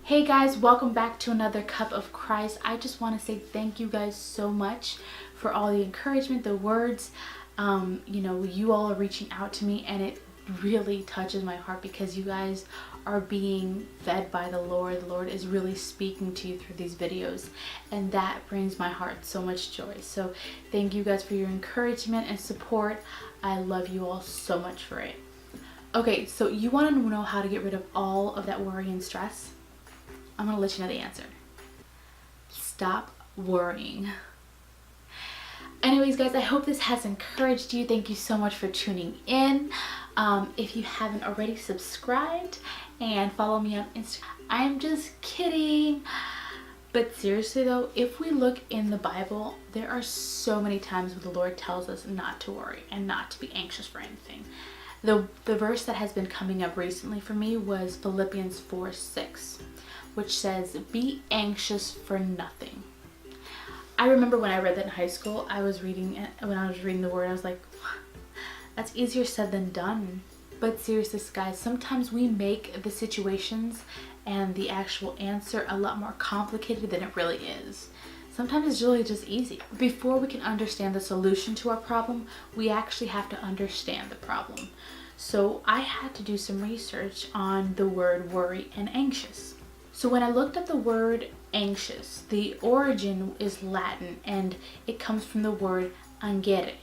Hey guys, welcome back to another Cup of Christ. I just want to say thank you guys so much for all the encouragement, the words. You all are reaching out to me, and it really touches my heart because you guys are being fed by the Lord. The Lord is really speaking to you through these videos, and that brings my heart so much joy. So thank you guys for your encouragement and support. I love you all so much for it. Okay, so you want to know how to get rid of all of that worry and stress? I'm going to let you know the answer. Stop worrying. Anyways, guys, I hope this has encouraged you. Thank you so much for tuning in. If you haven't already, subscribed and follow me on Instagram. I'm just kidding. But seriously though, if we look in the Bible, there are so many times where the Lord tells us not to worry and not to be anxious for anything. The verse that has been coming up recently for me was Philippians 4:6. which says, be anxious for nothing. I remember when I read that in high school, when I was reading the word, I was like, that's easier said than done. But seriously, guys, sometimes we make the situations and the actual answer a lot more complicated than it really is. Sometimes it's really just easy. Before we can understand the solution to our problem, we actually have to understand the problem. So I had to do some research on the word worry and anxious. So when I looked up the word anxious, the origin is Latin and it comes from the word angere,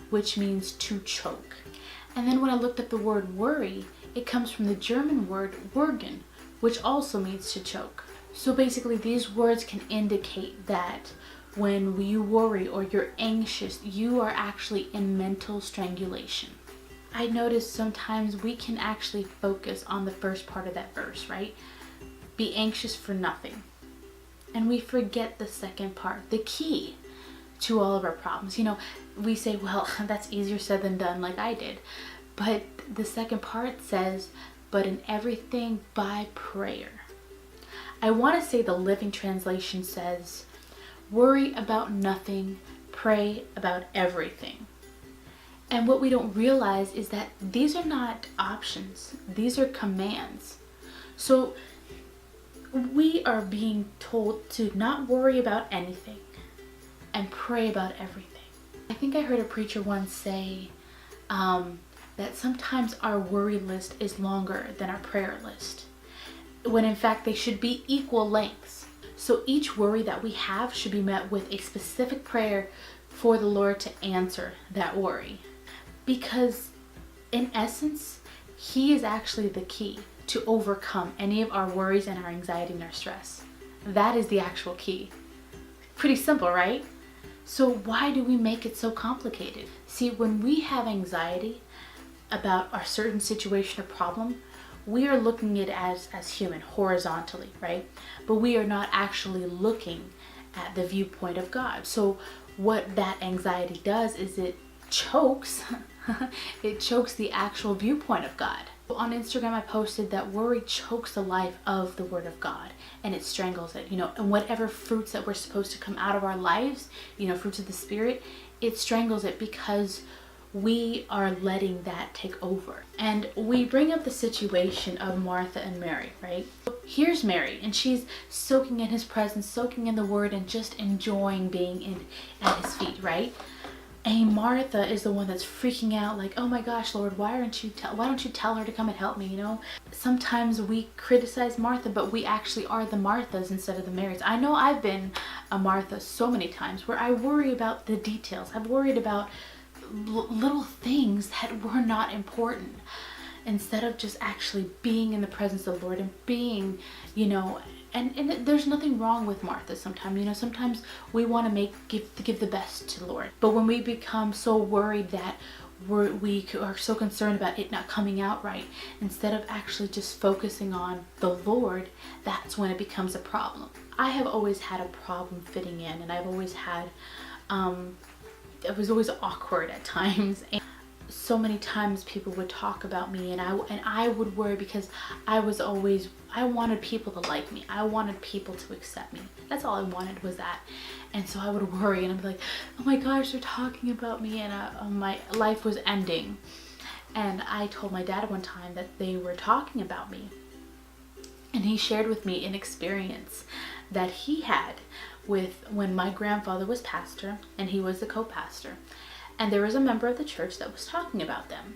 which means to choke. And then when I looked up the word worry, it comes from the German word würgen, which also means to choke. So basically these words can indicate that when you worry or you're anxious, you are actually in mental strangulation. I noticed sometimes we can actually focus on the first part of that verse, right? Be anxious for nothing. And we forget the second part, the key to all of our problems. We say, well, that's easier said than done, like I did. But the second part says, but in everything by prayer. I want to say the Living Translation says, worry about nothing, pray about everything. And what we don't realize is that these are not options. These are commands. So we are being told to not worry about anything and pray about everything. I think I heard a preacher once say that sometimes our worry list is longer than our prayer list, when in fact they should be equal lengths. So each worry that we have should be met with a specific prayer for the Lord to answer that worry. Because in essence, He is actually the key to overcome any of our worries and our anxiety and our stress. That is the actual key. Pretty simple, right? So why do we make it so complicated? See, when we have anxiety about a certain situation or problem, we are looking at it as human, horizontally, right? But we are not actually looking at the viewpoint of God. So what that anxiety does is it chokes, it chokes the actual viewpoint of God. On Instagram, I posted that worry chokes the life of the Word of God and it strangles it, and whatever fruits that were supposed to come out of our lives, fruits of the Spirit, it strangles it because we are letting that take over. And we bring up the situation of Martha and Mary, right? Here's Mary, and she's soaking in His presence, soaking in the Word, and just enjoying being at His feet, right? And Martha is the one that's freaking out, like, oh my gosh, Lord, why don't you tell her to come and help me, Sometimes we criticize Martha, but we actually are the Marthas instead of the Marys. I know I've been a Martha so many times where I worry about the details. I've worried about little things that were not important, instead of just actually being in the presence of the Lord and being, and there's nothing wrong with Martha sometimes. Sometimes we want to give the best to the Lord. But when we become so worried that we are so concerned about it not coming out right, instead of actually just focusing on the Lord, that's when it becomes a problem. I have always had a problem fitting in, and I've always had, it was always awkward at times. And so many times people would talk about me, and I would worry because I wanted people to like me. I wanted people to accept me. That's all I wanted, was that. And so I would worry, and I'd be like, oh my gosh, they're talking about me, and my life was ending. And I told my dad one time that they were talking about me. And he shared with me an experience that he had with when my grandfather was pastor and he was the co-pastor. And there was a member of the church that was talking about them.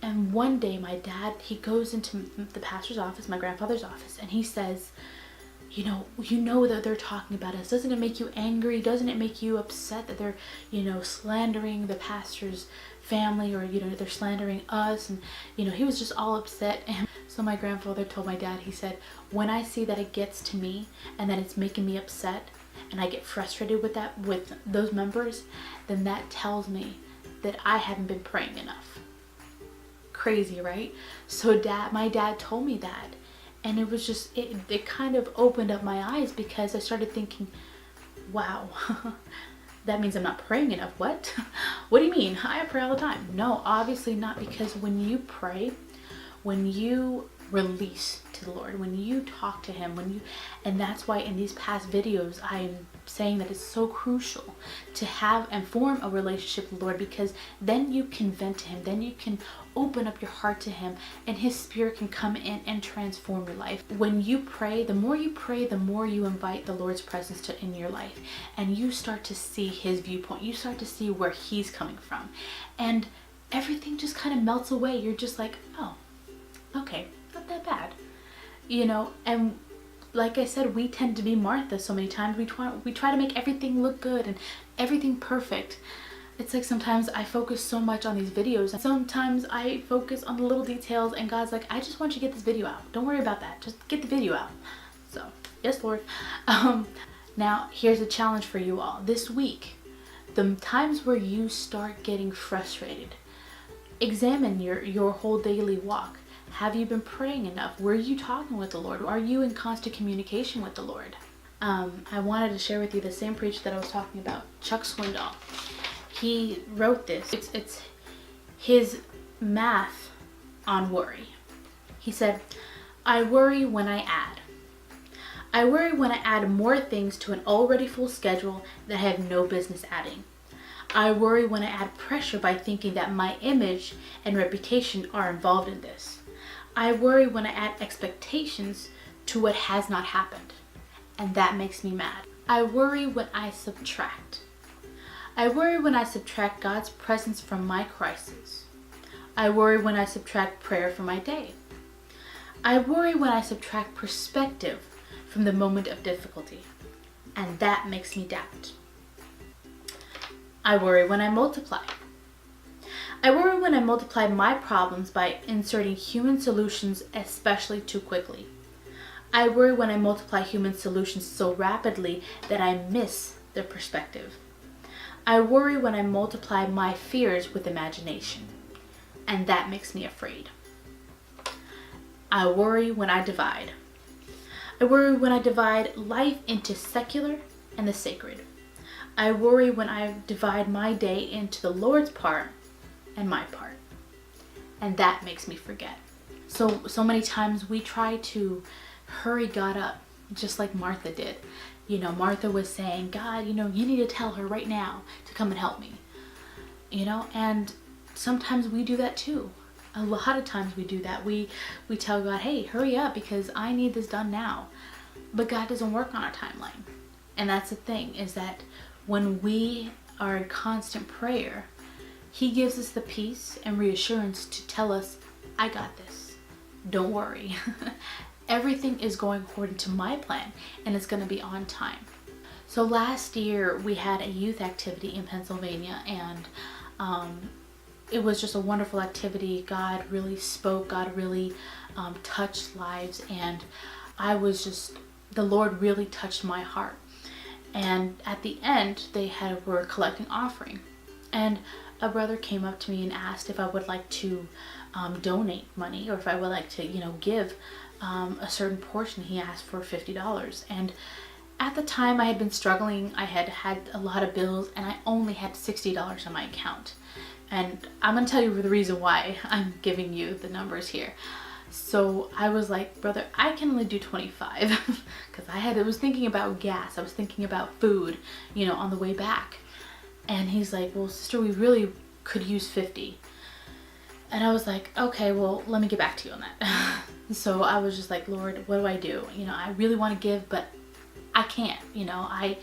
And one day my dad, he goes into the pastor's office, my grandfather's office, and he says, you know that they're talking about us. Doesn't it make you angry? Doesn't it make you upset that they're, slandering the pastor's family, or, they're slandering us? And, he was just all upset. And so my grandfather told my dad, he said, when I see that it gets to me and that it's making me upset and I get frustrated with those members, then that tells me that I haven't been praying enough. Crazy, right? So my dad told me that. And it was just, it kind of opened up my eyes, because I started thinking, wow, that means I'm not praying enough. What? What do you mean? I pray all the time. No, obviously not, because when you pray, when you release to the Lord, when you talk to him, and that's why in these past videos I'm saying that it's so crucial to have and form a relationship with the Lord, because then you can vent to him, then you can open up your heart to him, and his spirit can come in and transform your life. When you pray, the more you invite the Lord's presence in your life, and you start to see his viewpoint, you start to see where he's coming from, and everything just kind of melts away. You're just like, oh, okay, not that bad, and like I said, we tend to be Martha so many times. We try to make everything look good and everything perfect. It's like sometimes I focus so much on these videos, and sometimes I focus on the little details, and God's like, I just want you to get this video out. Don't worry about that. Just get the video out. So, yes, Lord. Now, here's a challenge for you all. This week, the times where you start getting frustrated, examine your whole daily walk. Have you been praying enough? Were you talking with the Lord? Are you in constant communication with the Lord? I wanted to share with you the same preacher that I was talking about, Chuck Swindoll. He wrote this. It's his math on worry. He said, I worry when I add. I worry when I add more things to an already full schedule that I have no business adding. I worry when I add pressure by thinking that my image and reputation are involved in this. I worry when I add expectations to what has not happened, and that makes me mad. I worry when I subtract. I worry when I subtract God's presence from my crisis. I worry when I subtract prayer from my day. I worry when I subtract perspective from the moment of difficulty, and that makes me doubt. I worry when I multiply. I worry when I multiply my problems by inserting human solutions, especially too quickly. I worry when I multiply human solutions so rapidly that I miss their perspective. I worry when I multiply my fears with imagination, and that makes me afraid. I worry when I divide. I worry when I divide life into secular and the sacred. I worry when I divide my day into the Lord's part and my part, and that makes me forget. So many times we try to hurry God up, just like Martha did. Martha was saying, God, you need to tell her right now to come and help me. And sometimes we do that too. A lot of times we do that. We tell God, hey, hurry up because I need this done now. But God doesn't work on our timeline. And that's the thing, is that when we are in constant prayer, he gives us the peace and reassurance to tell us, I got this. Don't worry. Everything is going according to my plan, and it's going to be on time. So last year we had a youth activity in Pennsylvania, and it was just a wonderful activity. God really spoke. God really touched lives, and the Lord really touched my heart. And at the end, were collecting offering, and a brother came up to me and asked if I would like to donate money, or if I would like to, give a certain portion. He asked for $50, and at the time I had been struggling. I had a lot of bills, and I only had $60 on my account. And I'm gonna tell you the reason why I'm giving you the numbers here. So I was like, brother, I can only do 25 because I was thinking about gas. I was thinking about food, on the way back. And he's like, well, sister, we really could use 50. And I was like, okay, well, let me get back to you on that. So I was just like, Lord, what do I do? You know, I really want to give, but I can't, you know, I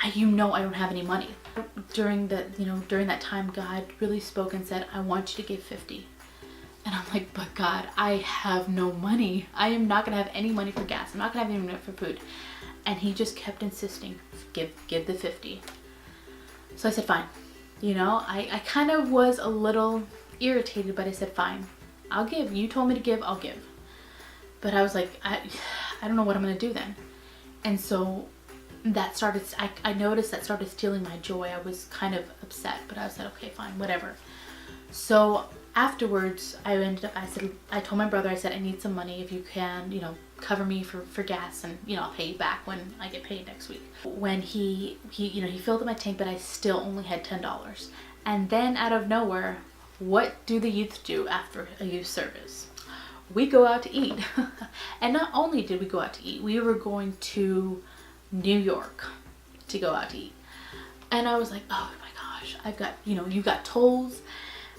don't have any money. During that time, God really spoke and said, I want you to give 50. And I'm like, but God, I have no money. I am not gonna have any money for gas. I'm not gonna have any money for food. And he just kept insisting, give the 50. So I said, fine. You know, I kind of was a little irritated, but I said, fine, I'll give. You told me to give, I'll give. But I was like, I don't know what I'm gonna do then. And so that started, I noticed that started stealing my joy. I was kind of upset, but I said, okay, fine, whatever. So afterwards, I told my brother, I said, I need some money. If you can, you know, cover me for gas, and, you know, I'll pay you back when I get paid next week. When he filled up my tank, but I still only had $10. And then out of nowhere, what do the youth do after a youth service? We go out to eat. And not only did we go out to eat, we were going to New York to go out to eat. And I was like, oh my gosh, I've got, you know, you got tolls.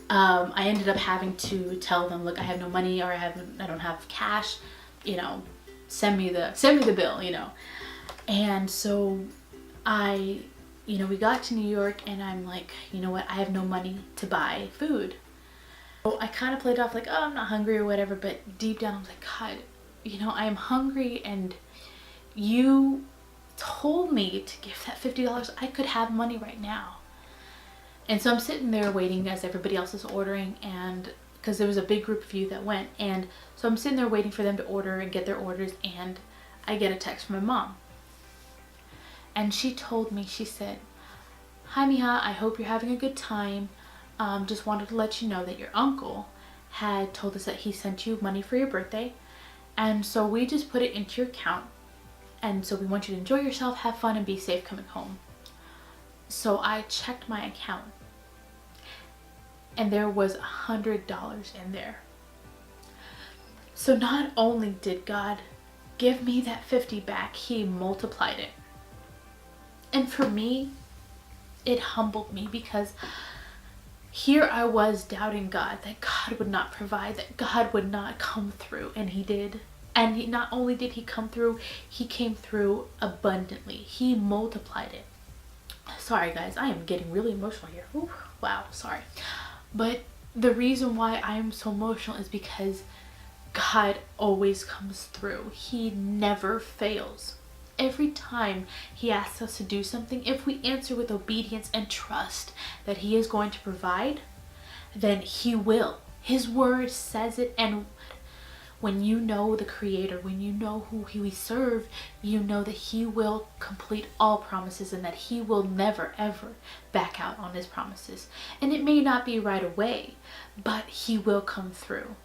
I ended up having to tell them, look, I have no money, or I don't have cash, you know, send me the bill, you know. And so we got to New York, and I'm like, you know what, I have no money to buy food. So I kind of played off like, oh, I'm not hungry or whatever, but deep down I was like, God, you know, I am hungry, and you told me to give that $50. I could have money right now. And so I'm sitting there waiting as everybody else is ordering, and because there was a big group of you that went, and so I'm sitting there waiting for them to order and get their orders, and I get a text from my mom. And she told me, she said, hi Miha, I hope you're having a good time. Just wanted to let you know that your uncle had told us that he sent you money for your birthday, and so we just put it into your account, and so we want you to enjoy yourself, have fun, and be safe coming home. So I checked my account, and there was $100 in there. So not only did God give me that 50 back, he multiplied it. And for me, it humbled me, because here I was doubting God, that God would not provide, that God would not come through, and he did. And not only did he come through, he came through abundantly. He multiplied it. Sorry guys, I am getting really emotional here. Ooh, wow, sorry. But the reason why I am so emotional is because God always comes through. He never fails. Every time he asks us to do something, if we answer with obedience and trust that he is going to provide, then he will. His word says it, and when you know the Creator, when you know who we serve, you know that he will complete all promises, and that he will never ever back out on his promises. And it may not be right away, but he will come through.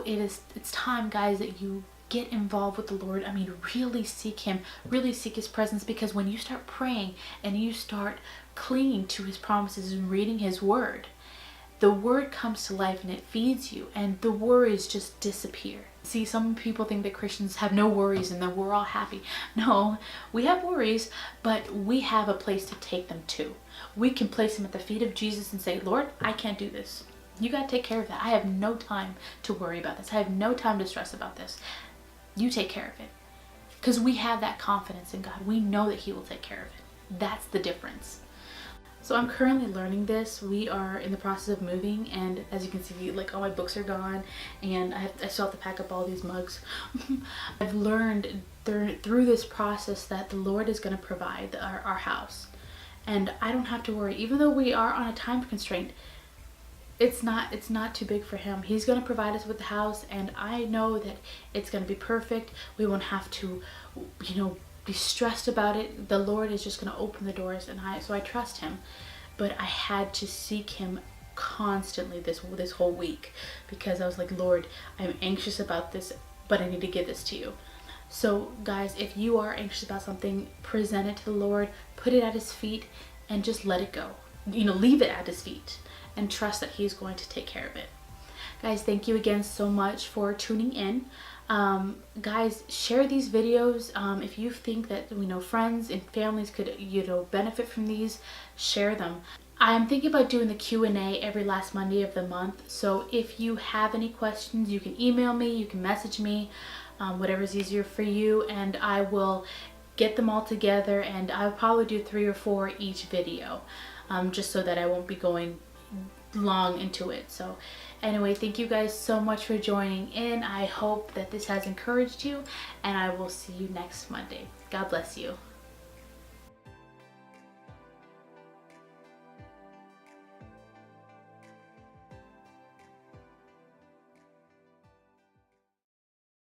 It's time, guys, that you get involved with the Lord. I mean, really seek him, really seek his presence, because when you start praying and you start clinging to his promises and reading his word, the word comes to life and it feeds you, and the worries just disappear. See, some people think that Christians have no worries and that we're all happy. No, we have worries, but we have a place to take them to. We can place them at the feet of Jesus and say, Lord, I can't do this. You got to take care of that. I have no time to worry about this. I have no time to stress about this. You take care of it. Because we have that confidence in God. We know that he will take care of it. That's the difference. So I'm currently learning this. We are in the process of moving, and as you can see, like, all my books are gone, and I still have to pack up all these mugs. I've learned through this process that the Lord is going to provide our house, and I don't have to worry. Even though we are on a time constraint, it's not too big for him. He's going to provide us with the house, and I know that it's going to be perfect. We won't have to, be stressed about it. The Lord is just going to open the doors, and so I trust him. But I had to seek him constantly this whole week, because I was like, Lord, I'm anxious about this, but I need to give this to you. So guys, if you are anxious about something, present it to the Lord, put it at his feet, and just let it go. Leave it at his feet and trust that he's going to take care of it. Guys, thank you again so much for tuning in. Guys, share these videos. If you think that friends and families could benefit from these, share them. I'm thinking about doing the Q&A every last Monday of the month. So if you have any questions, you can email me, you can message me, whatever's easier for you, and I will get them all together, and I'll probably do 3 or 4 each video, just so that I won't be going long into it. So anyway, thank you guys so much for joining in. I hope that this has encouraged you, and I will see you next Monday. God bless you.